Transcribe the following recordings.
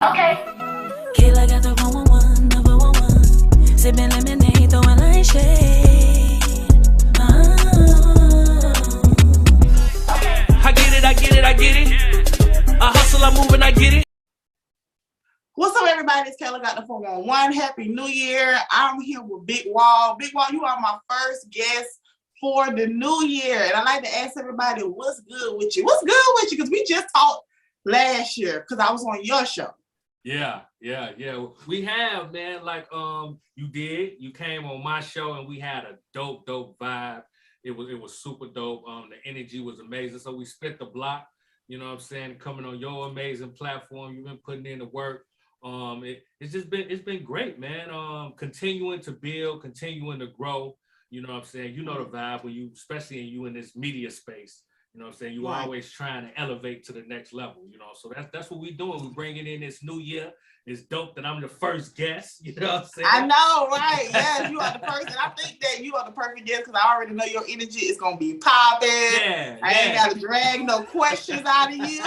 Okay. Kayla got the 111, number 111. Sipping lemonade, throwing light shade. I get it, I get it, I get it. I hustle, I move, and I get it. What's up, everybody? It's Kayla Got the 411. Happy New Year. I'm here with Bigg Wall. Bigg Wall, you are my first guest for the new year. And I like to ask everybody, what's good with you? What's good with you? Because we just talked last year because I was on your show. Yeah. We have, man, like you came on my show and we had a dope vibe. It was super dope. The energy was amazing. So we split the block, you know what I'm saying, coming on your amazing platform. You've been putting in the work. It's been great, man. Continuing to build, continuing to grow, you know what I'm saying? You know the vibe when you, especially you in this media space. You know what I'm saying? You're always trying to elevate to the next level, you know? So that's what we're doing. We're bringing in this new year. It's dope that I'm the first guest, you know what I'm saying? I know, right? Yes, you are the first. And I think that you are the perfect guest because I already know your energy is going to be popping. I ain't got to drag no questions out of you.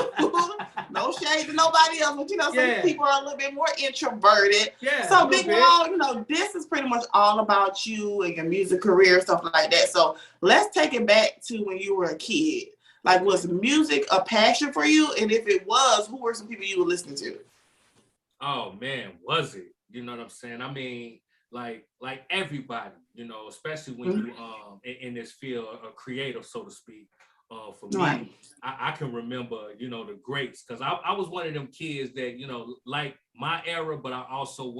No shade to nobody else. But, you know, some people are a little bit more introverted. So, Bigg Wall, you know, this is pretty much all about you and your music career, stuff like that. So, let's take it back to when you were a kid. Like, was music a passion for you? And if it was, who were some people you were listening to? Oh, man, was it? You know what I'm saying? I mean, like everybody, you know, especially when you in this field, a creator, so to speak. For me, I can remember, you know, the greats, because I was one of them kids that, you know, like my era, but I also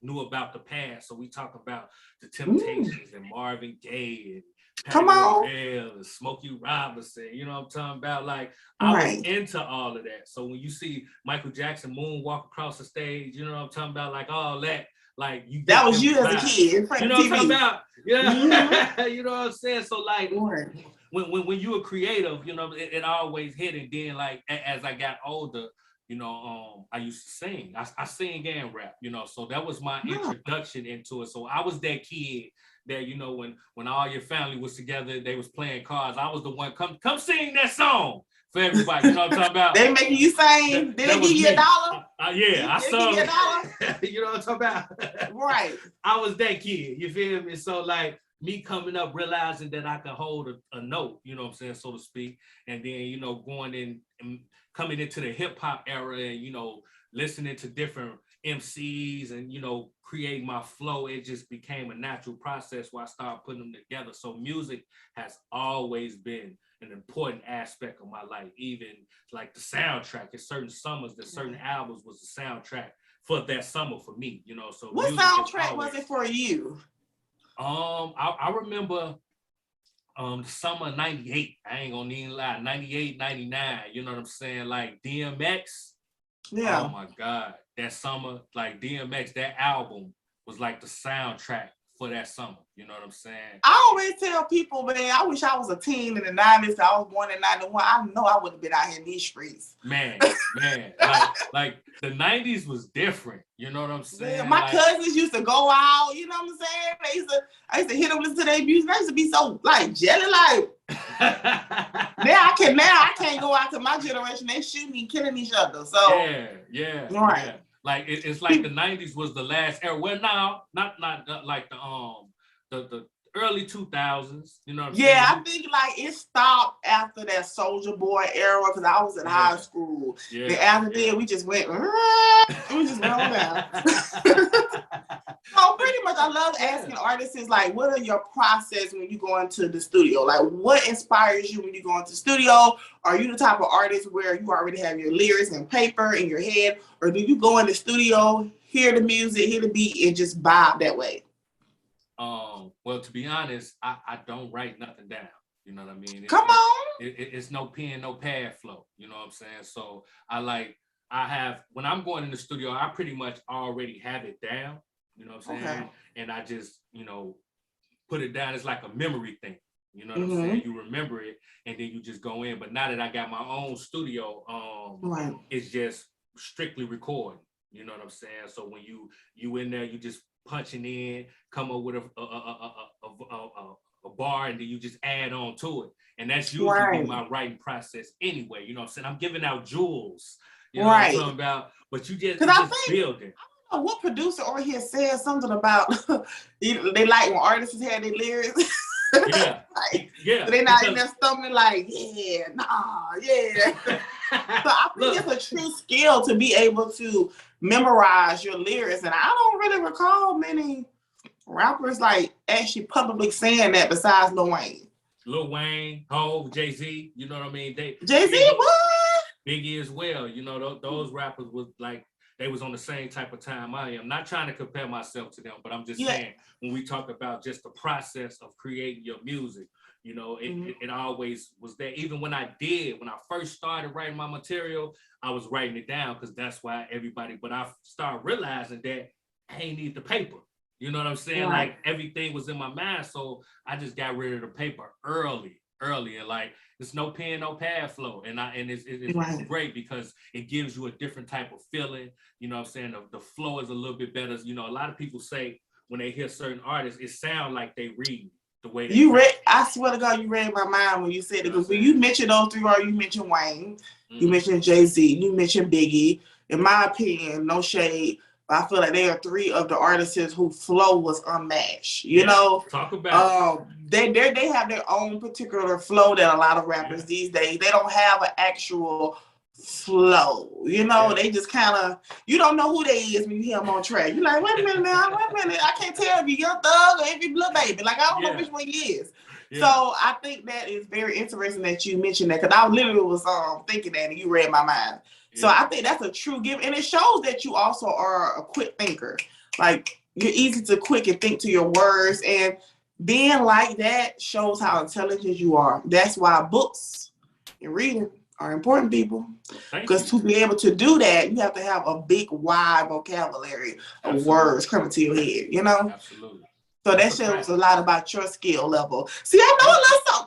knew about the past. So we talk about the Temptations and Marvin Gaye and Patty LaBelle and Smokey Robinson, you know what I'm talking about? Like, I was into all of that. So when you see Michael Jackson moonwalk across the stage, you know what I'm talking about? Like all that, like you. That was you as a kid. You know what I'm talking about? Yeah. You know what I'm saying? So like, when you were creative, you know, it always hit. And then like as I got older, you know, I used to sing. I sing and rap, you know, so that was my introduction into it. So I was that kid that, you know, when all your family was together, they was playing cards. I was the one, come sing that song for everybody. You know what I'm talking about? They making you sing. Did they give you $1? I sung. You know what I'm talking about? Right. I was that kid. You feel me? So like me coming up, realizing that I could hold a note, you know what I'm saying, so to speak, and then, you know, going in and coming into the hip hop era and, you know, listening to different MCs and, you know, create my flow. It just became a natural process where I started putting them together. So music has always been an important aspect of my life, even like the soundtrack. In certain summers, that certain albums was the soundtrack for that summer for me, you know. So what soundtrack was it for you? I remember the summer of 98. I ain't gonna even lie, 98, 99, you know what I'm saying? Like DMX. Yeah. Oh my God. That summer, like DMX, that album was like the soundtrack for that summer. You know what I'm saying? I always tell people, man, I wish I was a teen in the 90s. I was born in 91. I know I would have been out here in these streets. Man. like the 90s was different. You know what I'm saying? Yeah, my cousins used to go out, you know what I'm saying? I used to hit them, listen to their music. I used to be so like jelly, like now I can't go out to my generation. They shooting and killing each other. So yeah. Like it's like the 90s was the last era. Well, now not like the early 2000s. You know what I'm saying? I think like it stopped after that Soulja Boy era because I was in high school. Then after that, we just went on down. So pretty much, I love asking artists is like, what are your process when you go into the studio? Like, what inspires you when you go into the studio? Are you the type of artist where you already have your lyrics and paper in your head, or do you go in the studio, hear the music, hear the beat, and just vibe that way? Well, to be honest, I don't write nothing down. You know what I mean? It's no pen, no pad flow. You know what I'm saying? So when I'm going in the studio, I pretty much already have it down. You know what I'm saying? And I just, you know, put it down. It's like a memory thing. You know what I'm saying? You remember it and then you just go in. But now that I got my own studio, it's just strictly recording. You know what I'm saying? So when you in there, you just punching in, come up with a bar, and then you just add on to it. And that's usually my writing process anyway. You know what I'm saying? I'm giving out jewels. You know what I'm talking about? But you just building. I don't know what producer over here said something about they like when artists have their lyrics. Yeah. So they not in there stumbling like, yeah. So I think it's a true skill to be able to memorize your lyrics. And I don't really recall many rappers like actually publicly saying that besides Lil Wayne. Lil Wayne, Hov, Jay-Z, you know what I mean? Jay-Z, what? Biggie as well. You know, those rappers was like, they was on the same type of time I am. Not trying to compare myself to them, but I'm just saying, when we talk about just the process of creating your music, you know, it always was there. Even when I first started writing my material, I was writing it down because that's why but I started realizing that I ain't need the paper. You know what I'm saying? Right. Like everything was in my mind. So I just got rid of the paper early. And like, there's no pen, no pad flow. And it's great because it gives you a different type of feeling. You know what I'm saying? The flow is a little bit better. You know, a lot of people say when they hear certain artists, it sounds like they read the way they read. I swear to God, you read my mind when you said it. Because when you mentioned those three artists, you mentioned Wayne, you mentioned Jay-Z, you mentioned Biggie. In my opinion, no shade, I feel like they are three of the artists whose flow was unmatched. You know, talk about they have their own particular flow that a lot of rappers these days, they don't have an actual flow. You know, they just kind of, you don't know who they is when you hear them on track. You're like, wait a minute, I can't tell if you Young Thug or if you Lil Baby. Like, I don't know which one he is. So I think that is very interesting that you mentioned that, because I literally was thinking that and you read my mind. So I think that's a true gift. And it shows that you also are a quick thinker. Like, you're easy to quick and think to your words. And being like that shows how intelligent you are. That's why books and reading are important, people. Because to be able to do that, you have to have a big, wide vocabulary of words coming to your head, you know? Absolutely. So that shows a lot about your skill level. See, I know a little something.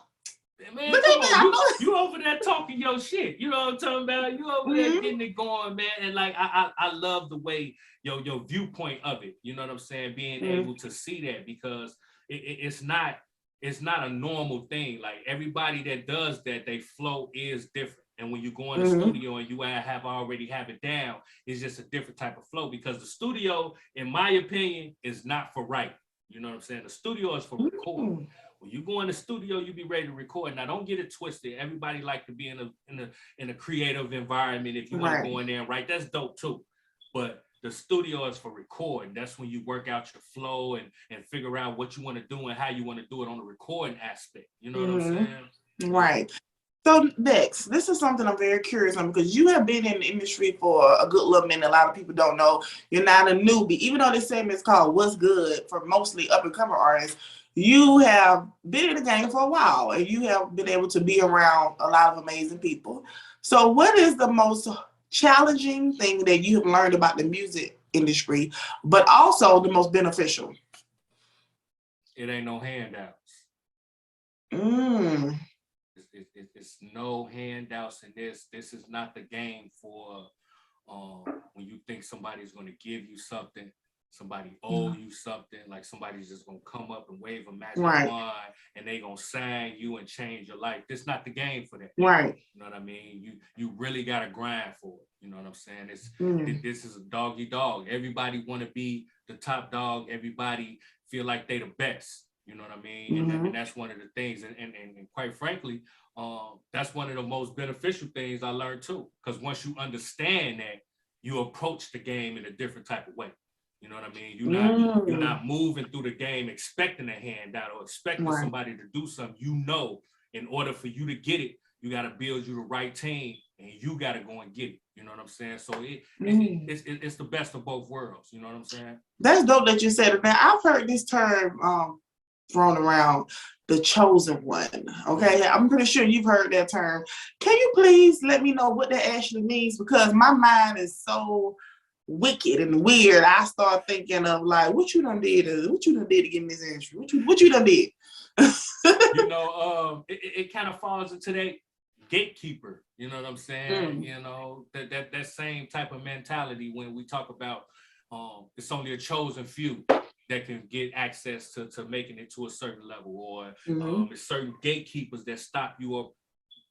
Man, come on, you over there talking your shit. You know what I'm talking about? You over there getting it going, man. And like, I love the way your viewpoint of it. You know what I'm saying? Being able to see that, because it's not a normal thing. Like, everybody that does that, they flow is different. And when you go in the studio and you already have it down, it's just a different type of flow, because the studio, in my opinion, is not for writing. You know what I'm saying? The studio is for recording. When you go in the studio, you be ready to record. Now, don't get it twisted. Everybody like to be in a creative environment. If you want to go in there and write, that's dope too. But the studio is for recording. That's when you work out your flow and figure out what you want to do and how you want to do it on the recording aspect. You know what I'm saying? Right. So next, this is something I'm very curious on, because you have been in the industry for a good little minute. A lot of people don't know you're not a newbie. Even though this segment is called What's Good for mostly up-and-coming artists, you have been in the game for a while, and you have been able to be around a lot of amazing people. So what is the most challenging thing that you have learned about the music industry, but also the most beneficial? It ain't no handouts. It's no handouts in this. This is not the game for when you think somebody's going to give you something, somebody owe you something, like somebody's just going to come up and wave a magic wand and they going to sign you and change your life. This is not the game for that. Right. You know what I mean? You really got to grind for it. You know what I'm saying? This is a doggy dog. Everybody want to be the top dog. Everybody feel like they the best. You know what I mean? And that's one of the things. And quite frankly, that's one of the most beneficial things I learned too. Because once you understand that, you approach the game in a different type of way. You know what I mean? You're not moving through the game expecting a handout or expecting somebody to do something. You know, in order for you to get it, you got to build you the right team, and you got to go and get it. You know what I'm saying? So it's the best of both worlds. You know what I'm saying? That's dope that you said it. Now, I've heard this term thrown around, the chosen one. Okay, I'm pretty sure you've heard that term. Can you please let me know what that actually means? Because my mind is so wicked and weird. I start thinking of like, what you done did to get in this industry? What you done did? You know, it kind of falls into that gatekeeper. You know what I'm saying? You know, that same type of mentality when we talk about it's only a chosen few that can get access to making it to a certain level, or it's certain gatekeepers that stop you or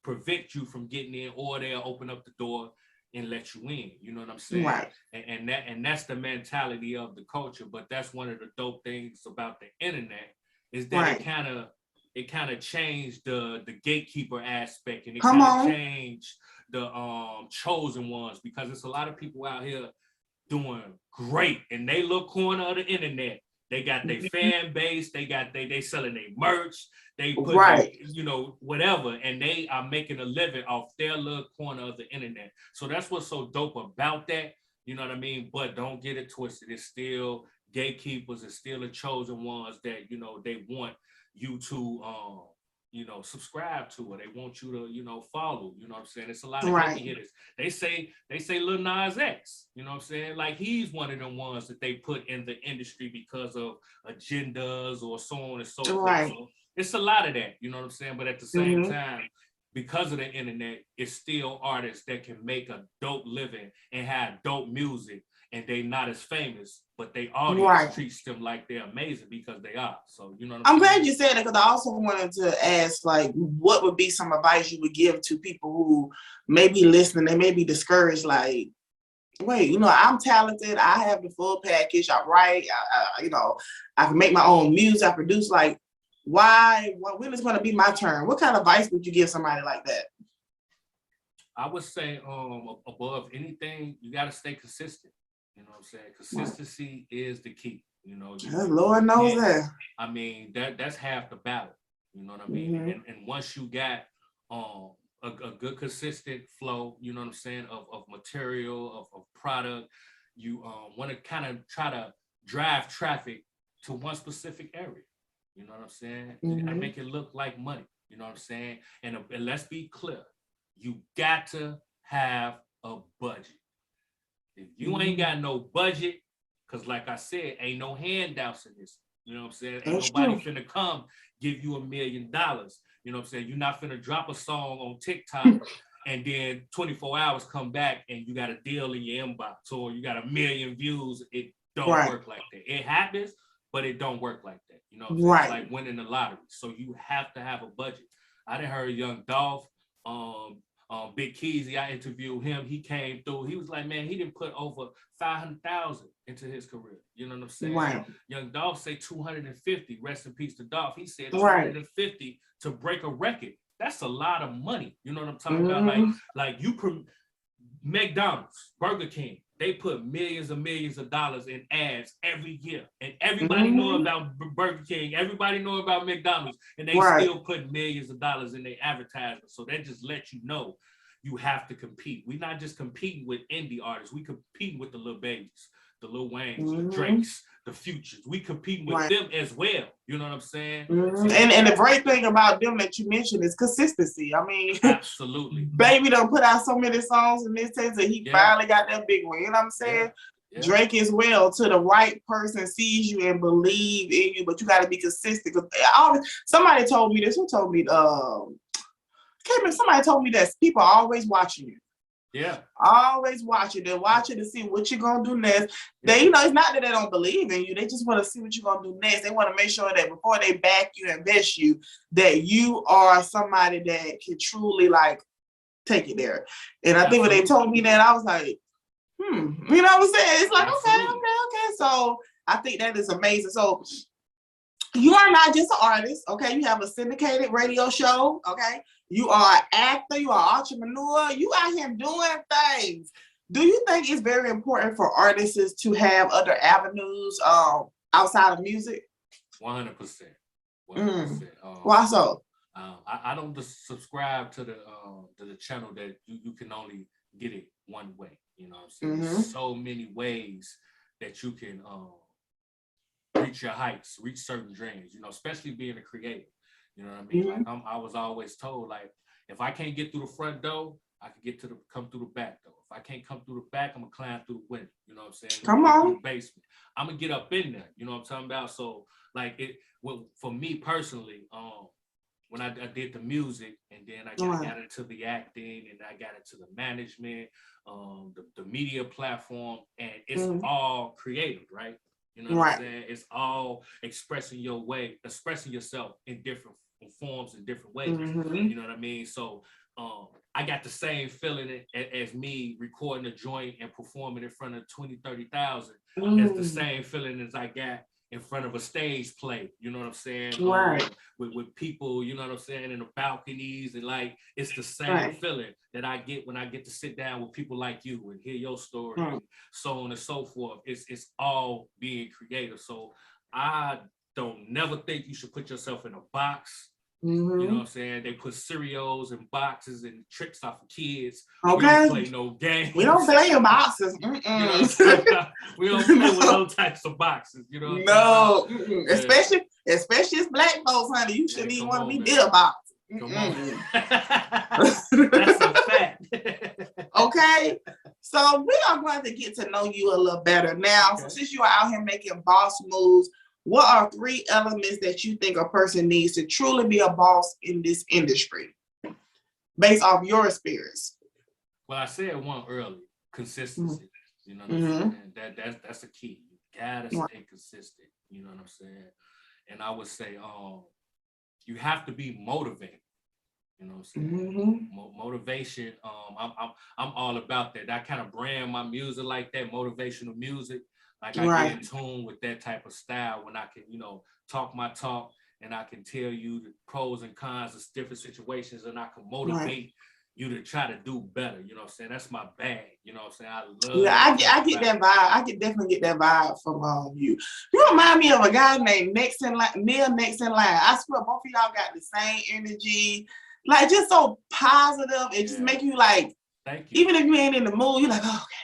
prevent you from getting in, or they'll open up the door and let you in. You know what I'm saying? Right. And that's the mentality of the culture. But that's one of the dope things about the internet is that it kind of changed the gatekeeper aspect, and it kind of changed the chosen ones, because it's a lot of people out here doing great in they little corner of the internet. They got their fan base, they selling their merch, they put whatever, and they are making a living off their little corner of the internet. So that's what's so dope about that. You know what I mean? But don't get it twisted. It's still gatekeepers, it's still the chosen ones that, they want you to subscribe to, or they want you to follow. You know what I'm saying? It's a lot of heavy hitters. They say Lil Nas X, you know what I'm saying? Like, he's one of them ones that they put in the industry because of agendas or so on and so forth. So it's a lot of that, you know what I'm saying? But at the same time, because of the internet, it's still artists that can make a dope living and have dope music, and they not as famous, but they audience treats them like they're amazing because they are. So, you know what I'm saying? Glad you said that, because I also wanted to ask, like, what would be some advice you would give to people who may be listening, they may be discouraged, like, wait, I'm talented, I have the full package, I write, I can make my own music, I produce, like, when is going to be my turn? What kind of advice would you give somebody like that? I would say, above anything, you got to stay consistent. You know what I'm saying? Consistency is the key. Lord knows that. I mean, that's half the battle. You know what I mean? And once you got a good consistent flow, you know what I'm saying, of material, of product, you want to kind of try to drive traffic to one specific area. You know what I'm saying? You gotta make it look like money. You know what I'm saying? And let's be clear, you got to have a budget. If you ain't got no budget, because like I said, ain't no handouts in this. You know what I'm saying? Ain't nobody finna come give you $1 million. You know what I'm saying? You're not finna drop a song on TikTok and then 24 hours come back and you got a deal in your inbox, or you got 1 million views. It don't work like that. It happens, but it don't work like that. You know what I'm saying? It's like winning the lottery. So you have to have a budget. I done heard Young Dolph, Big Keezy, I interviewed him. He came through. He was like, man, he didn't put over 500,000 into his career. You know what I'm saying? Right. Young Dolph say 250. Rest in peace to Dolph. He said 250 to break a record. That's a lot of money. You know what I'm talking about? Like McDonald's, Burger King, they put millions of dollars in ads every year, and everybody know about Burger King, everybody know about McDonald's, and they still put millions of dollars in their advertisements. So that just lets you know you have to compete. We're not just competing with indie artists, we competing with the Lil Babies, the Lil Waynes, the Drakes, the Futures. We competing with them as well. You know what I'm saying? So, and the great thing about them that you mentioned is consistency. I mean, absolutely. Baby done put out so many songs in this sense that he finally got that big one. You know what I'm saying? Drake as well, to the right person sees you and believe in you, but you got to be consistent. Somebody told me this. Who told me? Somebody told me that people are always watching you. Yeah. Always watching. They're watching to see what you're gonna do next. They, it's not that they don't believe in you. They just want to see what you're gonna do next. They want to make sure that before they back you and invest you, that you are somebody that can truly like take it there. And I think when they told me that, I was like, you know what I'm saying? It's like, okay. So I think that is amazing. So you are not just an artist, okay? You have a syndicated radio show, okay? You are an actor, you are an entrepreneur, you out here doing things. Do you think it's very important for artists to have other avenues outside of music? 100%. Why so? I don't just subscribe to the channel that you can only get it one way. You know what I'm saying? There's so many ways that you can reach your heights, reach certain dreams, especially being a creator. You know what I mean? Like I was always told, like, if I can't get through the front door, I can come through the back door. If I can't come through the back, I'm gonna climb through the window. You know what I'm saying? Come on. Through the basement. I'm gonna get up in there. You know what I'm talking about? So like for me personally, when I did the music, and then I got into the acting, and I got into the management, the media platform, and it's all creative, right? You know what I'm saying? It's all expressing yourself in different forms in different ways. You know what I mean? So I got the same feeling as me recording a joint and performing in front of 20, 30,000 as the same feeling as I got in front of a stage play, you know what I'm saying? Right. With people, you know what I'm saying, in the balconies, and like it's the same feeling that I get when I get to sit down with people like you and hear your story and so on and so forth. It's all being creative. So I don't never think you should put yourself in a box. You know what I'm saying? They put cereals and boxes and tricks off of kids. Okay. We don't play no games. We don't play in boxes. You know we don't play with those types of boxes. You know no. Especially as black folks, honey. You shouldn't even want to be near a box. Come on. That's a fact. Okay. So we are going to get to know you a little better now. So since you are out here making boss moves, what are 3 elements that you think a person needs to truly be a boss in this industry, based off your experience? Well, I said one earlier, consistency. You know what I'm saying? That's a key. You gotta stay consistent. You know what I'm saying? And I would say, you have to be motivated. You know what I'm saying? Motivation. I'm all about that. I kind of brand my music like that, motivational music. Like I get in tune with that type of style when I can, you know, talk my talk and I can tell you the pros and cons of different situations and I can motivate you to try to do better. You know what I'm saying? That's my bag. You know what I'm saying? I love I get that vibe. I can definitely get that vibe from you. You remind me of a guy named Next in Line. I swear both of y'all got the same energy. Like just so positive. It just make you like, thank you. Even if you ain't in the mood, you're like, oh, okay.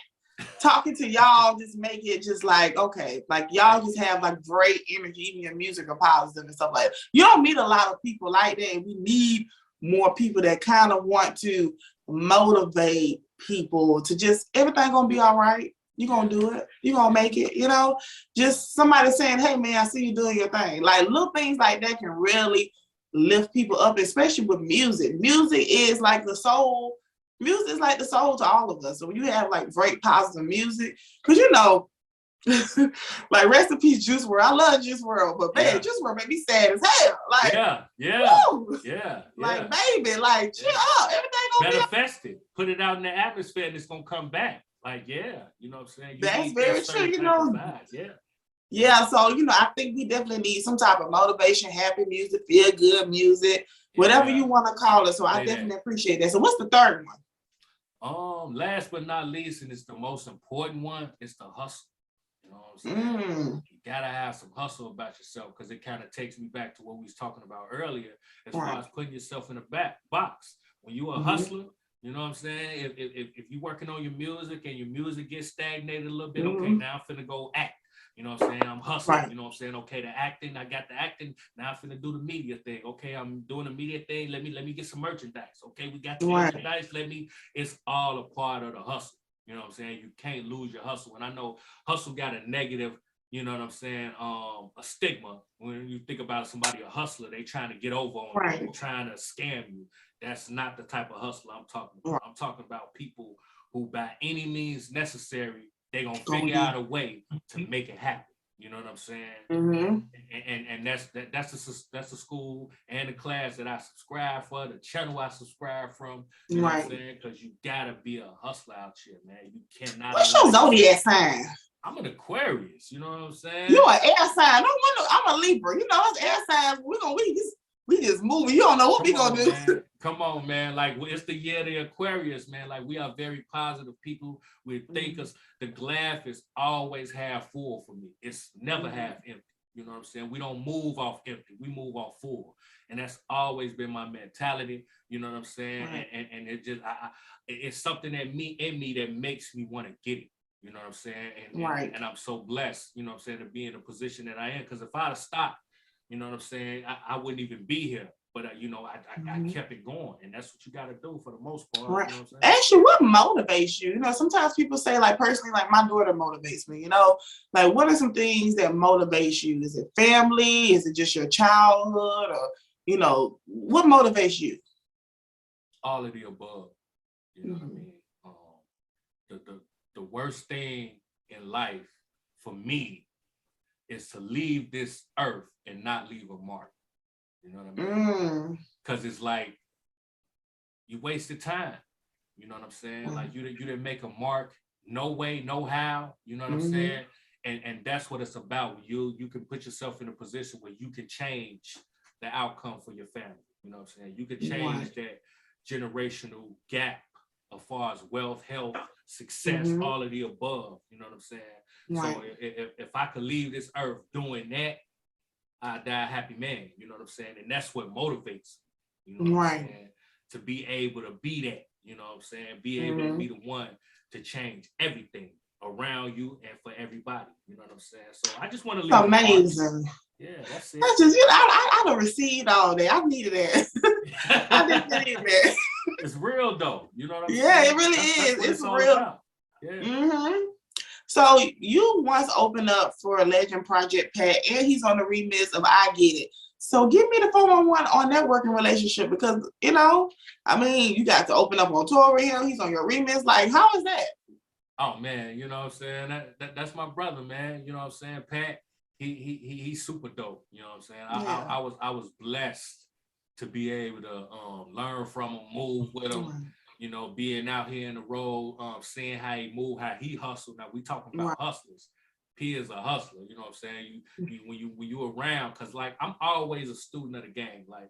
Talking to y'all just make it just like, okay, like y'all just have like great energy, even your music are positive and stuff like that. You don't meet a lot of people like that. And we need more people that kind of want to motivate people to just, everything gonna be all right. You're gonna do it. You're gonna make it, you know? Just somebody saying, hey man, I see you doing your thing. Like little things like that can really lift people up, especially with music. Music is like the soul. Music is like the soul to all of us. So when you have like great positive music, because you know, like rest in peace, Juice WRLD. I love Juice WRLD, but man, Juice WRLD made me sad as hell. Like, like baby, like chill out. Everything gonna manifest it. Put it out in the atmosphere, and it's gonna come back. Like, you know what I'm saying? That's very true. You know, so you know, I think we definitely need some type of motivation, happy music, feel good music, whatever you want to call it. So I definitely appreciate that. So what's the third one? Last but not least, and it's the most important one, it's the hustle. You know what I'm saying? You gotta have some hustle about yourself, because it kind of takes me back to what we was talking about earlier, as far as putting yourself in a box. When you a hustler, you know what I'm saying? If you're working on your music and your music gets stagnated a little bit, okay, now I'm finna go act. You know what I'm saying? I'm hustling. You know what I'm saying? Okay, the acting, I got the acting. Now I'm finna do the media thing. Okay, I'm doing the media thing. Let me get some merchandise. Okay, we got the merchandise. It's all a part of the hustle. You know what I'm saying? You can't lose your hustle. And I know hustle got a negative, you know what I'm saying, a stigma. When you think about somebody, a hustler, they trying to get over on you, trying to scam you. That's not the type of hustler I'm talking about. I'm talking about people who by any means necessary, they're gonna figure out a way to make it happen. You know what I'm saying? And that's the school and the class that I subscribe for, the channel I subscribe from. You know what I'm saying? Because you gotta be a hustler out here, man. You cannot. What's your zodiac sign? I'm an Aquarius. You know what I'm saying? You an air sign. I'm a Libra. You know, us air signs. We just moving. You don't know what we gonna do. Man. Come on, man. Like, it's the year of the Aquarius, man. Like, we are very positive people. We thinkers. The glass is always half full for me. It's never half empty. You know what I'm saying? We don't move off empty. We move off full. And that's always been my mentality. You know what I'm saying? And it just, it's something in me that makes me want to get it. You know what I'm saying? And I'm so blessed, you know what I'm saying, to be in the position that I am. Because if I'd have stopped, you know what I'm saying, I wouldn't even be here. But, you know, I kept it going. And that's what you got to do for the most part. You know what I'm saying? Actually, what motivates you? You know, sometimes people say, like, personally, like, my daughter motivates me, you know? Like, what are some things that motivates you? Is it family? Is it just your childhood? Or, you know, what motivates you? All of the above. You know what I mean? The worst thing in life for me is to leave this earth and not leave a mark. You know what I mean? Because it's like you wasted time. You know what I'm saying? Like you didn't make a mark. No way, no how. You know what I'm saying? And that's what it's about. You can put yourself in a position where you can change the outcome for your family. You know what I'm saying? You can change that generational gap as far as wealth, health, success, all of the above. You know what I'm saying? So if I could leave this earth doing that, I die a happy man. You know what I'm saying? And that's what motivates me. You know what I'm saying? To be able to be that. You know what I'm saying? Be able to be the one to change everything around you and for everybody. You know what I'm saying? So I just want to leave. Amazing. Yeah, that's it. That's just, I done received all that. I needed that. I just needed that. It's real though. You know what I'm saying? Yeah, it really is. It's real. About. Yeah. So you once opened up for a Legend Project Pat, and he's on the remix of I Get It. So give me the 411 on that working relationship, because you got to open up on tour with him. He's on your remix. Like, how is that? Oh man, you know what I'm saying? That's my brother, man. You know what I'm saying? Pat, he's super dope. You know what I'm saying? I was blessed to be able to learn from him, move with him. You know, being out here in the road, seeing how he move, how he hustled. Now we talking about hustlers. P is a hustler. You know what I'm saying? When you around, cause like I'm always a student of the game. Like,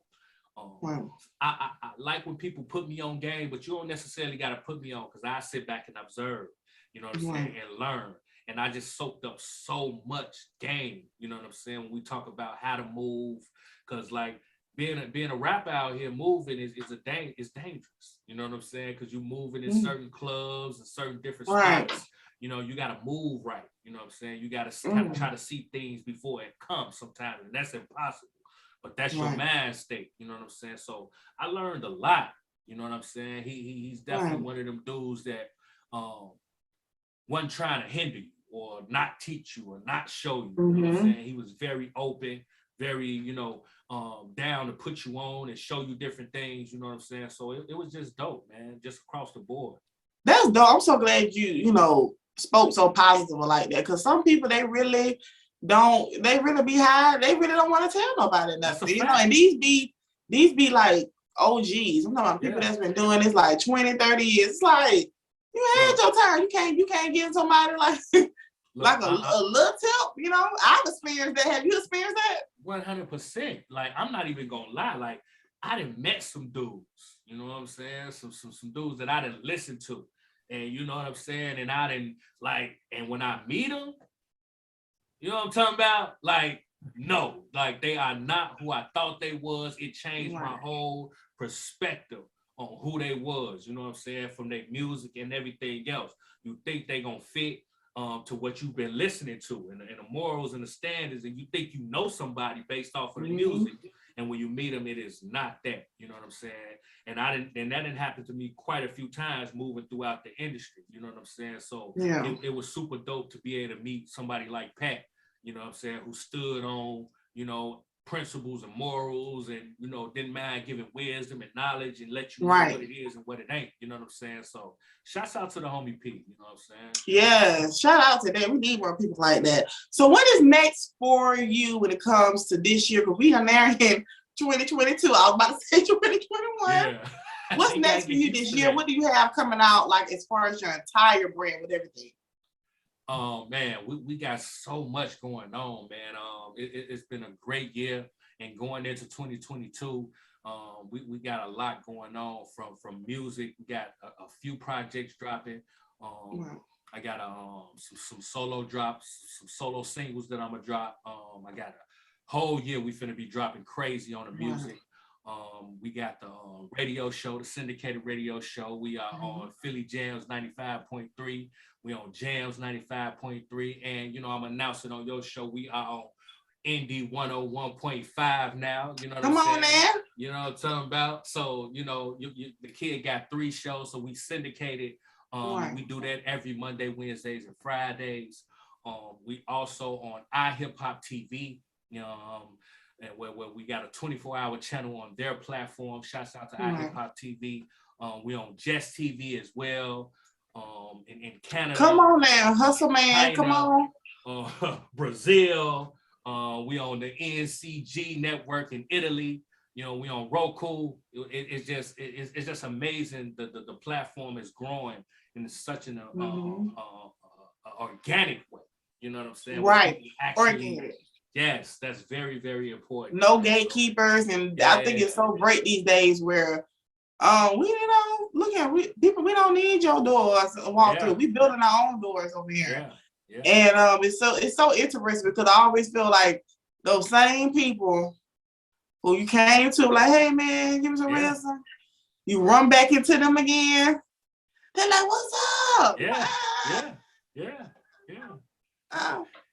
I like when people put me on game, but you don't necessarily got to put me on, cause I sit back and observe. You know what I'm saying? And learn. And I just soaked up so much game. You know what I'm saying? When we talk about how to move, cause like being a rapper out here moving is dangerous. You know what I'm saying? Because you moving in certain clubs and certain different spots. You know, you got to move right. You know what I'm saying? You got to kind of try to see things before it comes sometimes, and that's impossible. But that's your mind state. You know what I'm saying? So I learned a lot. You know what I'm saying? He's definitely one of them dudes that wasn't trying to hinder you or not teach you or not show you. You know what I'm saying? He was very open, very, down to put you on and show you different things. You know what I'm saying? So it was just dope, man, just across the board. That's dope. I'm so glad you spoke so positive like that, because some people, they really be high. They really don't want to tell nobody nothing. And these be like OGs. I'm talking about people that's been doing this like 20, 30 years. It's like, you had your time. You can't give somebody like a little tip. I've experienced that. Have you experienced that? 100%. Like, I'm not even gonna lie. Like, I done met some dudes. You know what I'm saying? Some dudes that I didn't listen to, and you know what I'm saying. And I didn't and when I meet them, you know what I'm talking about? Like, no, like they are not who I thought they was. It changed my whole perspective on who they was, you know what I'm saying, from their music and everything else. You think they gonna fit to what you've been listening to and the morals and the standards, and you think you know somebody based off of the music, and when you meet them, it is not that. You know what I'm saying? And that didn't happen to me quite a few times moving throughout the industry. You know what I'm saying? So it was super dope to be able to meet somebody like Pat. You know what I'm saying? Who stood on principles and morals, and didn't mind giving wisdom and knowledge and let you know what it is and what it ain't. You know what I'm saying? So shouts out to the homie P. You know what I'm saying? Yeah, shout out to them. We need more people like that. So what is next for you when it comes to this year? Because we are now in 2022. I was about to say 2021. Yeah. What's next for you this year? What do you have coming out, like, as far as your entire brand with everything? Man, we got so much going on, man. It's been a great year, and going into 2022, we got a lot going on from music. We got a few projects dropping. I got some solo drops, some solo singles that I'm gonna drop. I got a whole year we finna be dropping crazy on the music. We got the radio show, the syndicated radio show. We are on Philly Jams 95.3. We on Jams 95.3. And, I'm announcing on your show, we are on Indie 101.5 now. You know what I'm saying? Come on, man. You know what I'm talking about? So, the kid got 3 shows, so we syndicated. We do that every Monday, Wednesdays, and Fridays. We also on iHip-Hop TV, and where we got a 24-hour channel on their platform. Shouts out to iHip-Hop TV. We on Just TV as well. In Canada. Come on now, hustle man. China, come on. Brazil, We on the NCG network in Italy. You know, we on Roku. It's just amazing. The platform is growing in such an organic way. You know what I'm saying? Right. Actually, organic. Yes, that's very, very important. No gatekeepers, and I think it's so great these days where we people, we don't need your doors to walk through. We building our own doors over here. And it's so interesting because I always feel like those same people who you came to like, hey man, give me some ransom. You run back into them again. They're like, what's up? Yeah.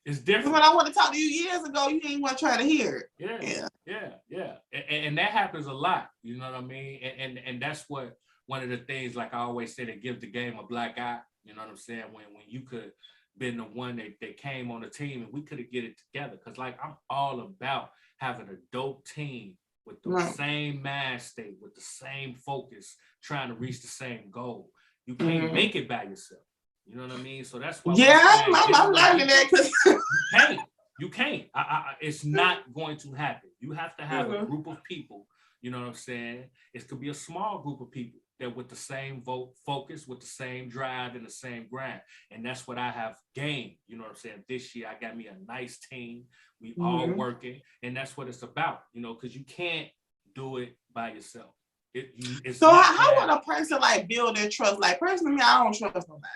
It's different. When I want to talk to you years ago, you didn't want to try to hear it. Yeah. And that happens a lot. You know what I mean? And that's what one of the things, like I always say, that gives the game a black eye. You know what I'm saying? When you could been the one that came on the team and we could have get it together. Because like I'm all about having a dope team with the same mind state, with the same focus, trying to reach the same goal. You can't make it by yourself. You know what I mean? So that's why. I'm learning that because you can't. It's not going to happen. You have to have a group of people. You know what I'm saying? It could be a small group of people that with the same focus, with the same drive and the same grind. And that's what I have gained. You know what I'm saying? This year, I got me a nice team. We all working. And that's what it's about, you know, because you can't do it by yourself. So how would a person like build their trust? Like personally, I don't trust nobody.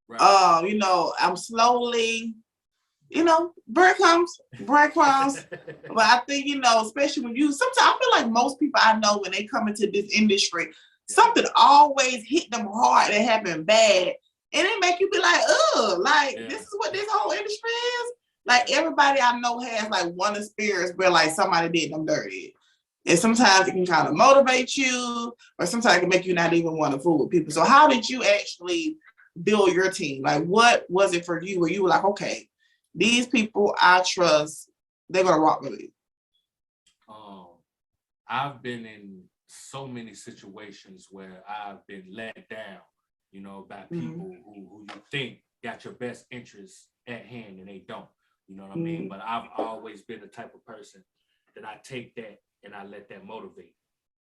Right. You know, I'm slowly, you know, breadcrumbs. But I think, you know, especially when sometimes I feel like most people I know when they come into this industry, something always hit them hard that happened bad. And it make you be like, this is what this whole industry is. Like everybody I know has like one experience where like somebody did them dirty. And sometimes it can kind of motivate you, or sometimes it can make you not even want to fool with people. So how did you actually build your team? Like what was it for you where you were like, okay, these people I trust, they're gonna rock with me? I've been in so many situations where I've been let down, you know, by people who you think got your best interests at hand and they don't. You know what I mean? But I've always been the type of person that I take that and I let that motivate.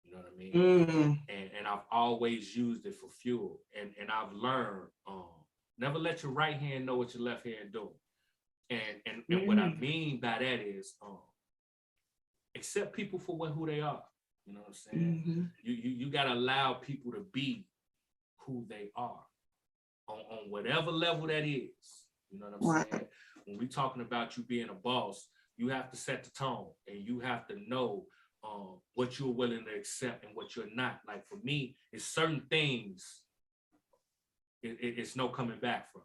You know what I mean? And I've always used it for fuel. And I've learned, never let your right hand know what your left hand doing. And what I mean by that is accept people for who they are. You know what I'm saying? You gotta allow people to be who they are on whatever level that is. You know what I'm saying? When we're talking about you being a boss, you have to set the tone and you have to know what you're willing to accept and what you're not. Like for me, it's certain things it's no coming back from.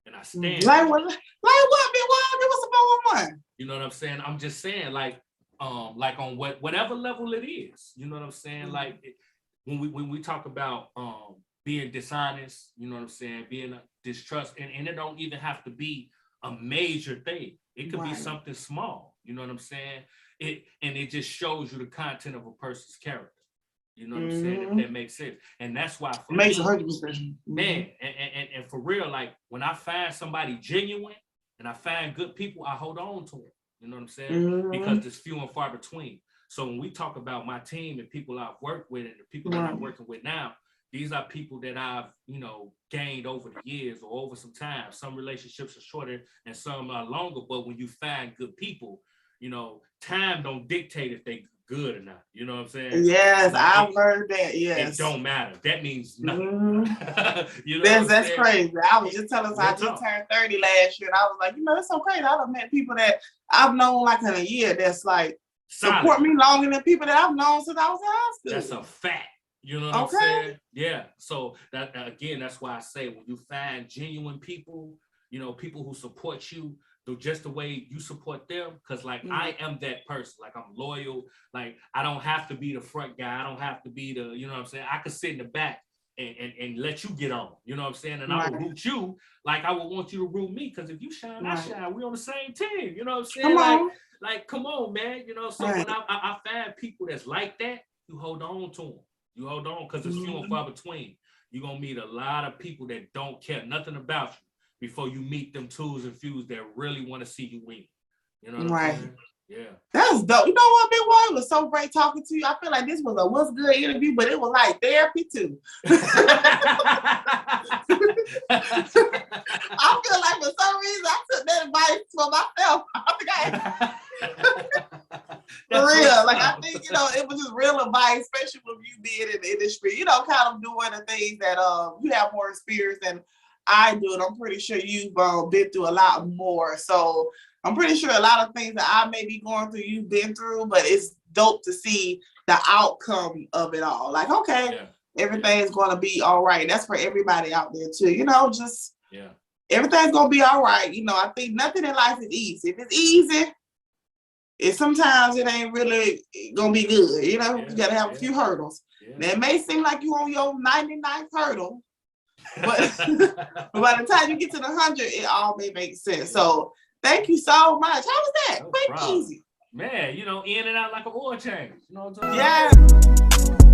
And I stand like what? Big Wall? Give us a 411. You know what I'm saying? I'm just saying, like on whatever level it is. You know what I'm saying? Like when we talk about being dishonest, you know what I'm saying? Being a distrust, and it don't even have to be a major thing. It could be something small. You know what I'm saying? It just shows you the content of a person's character. You know what I'm saying? If that makes sense. And that's why for makes me, 100%. Man, and for real, like when I find somebody genuine and I find good people, I hold on to them. You know what I'm saying? Because there's few and far between. So when we talk about my team and people I've worked with and the people that I'm working with now, these are people that I've, you know, gained over the years or over some time. Some relationships are shorter and some are longer. But when you find good people, you know, time don't dictate if they good or not. You know what I'm saying? Yes, I've heard that. Yes. It don't matter. That means nothing. You know that's crazy. I was just telling us I just turned 30 last year. And I was like, you know, it's so crazy. I've met people that I've known like in a year that's like support me longer than people that I've known since I was in high school. That's a fact. You know what I'm saying? Yeah. So that again, that's why I say when you find genuine people, you know, people who support you just the way you support them, because like I am that person. Like I'm loyal. Like I don't have to be the front guy. I don't have to be the, you know what I'm saying? I could sit in the back and let you get on. You know what I'm saying? And I will root you like I would want you to root me, because if you shine, I shine. We on the same team. You know what I'm saying? Like come on, man. You know, so when I find people that's like that, you hold on to them. You hold on, because it's few and far between. You're going to meet a lot of people that don't care nothing about you. before you meet them twos and fews that really want to see you win. You know what right. I'm saying? Yeah. That's dope. You know what, Bigg Wall? It was so great talking to you. I feel like this was a what's good interview, but it was like therapy too. I feel like for some reason I took that advice for myself. For real. Like I think, it was just real advice, especially with you being in the industry, kind of doing the things that you have more experience than I do. And I'm pretty sure you've been through a lot more. So I'm pretty sure a lot of things that I may be going through, you've been through, but it's dope to see the outcome of it all. Like, okay, everything's going to be all right. That's for everybody out there too. Everything's going to be all right. I think nothing in life is easy. If it's easy, sometimes it ain't really going to be good. You got to have a few hurdles. Now, it may seem like you're on your 99th hurdle, but by the time you get to the 100, it all may make sense. So, thank you so much. How was that? Quick, easy. Man, in and out like an oil change. You know what I'm talking about? Yeah.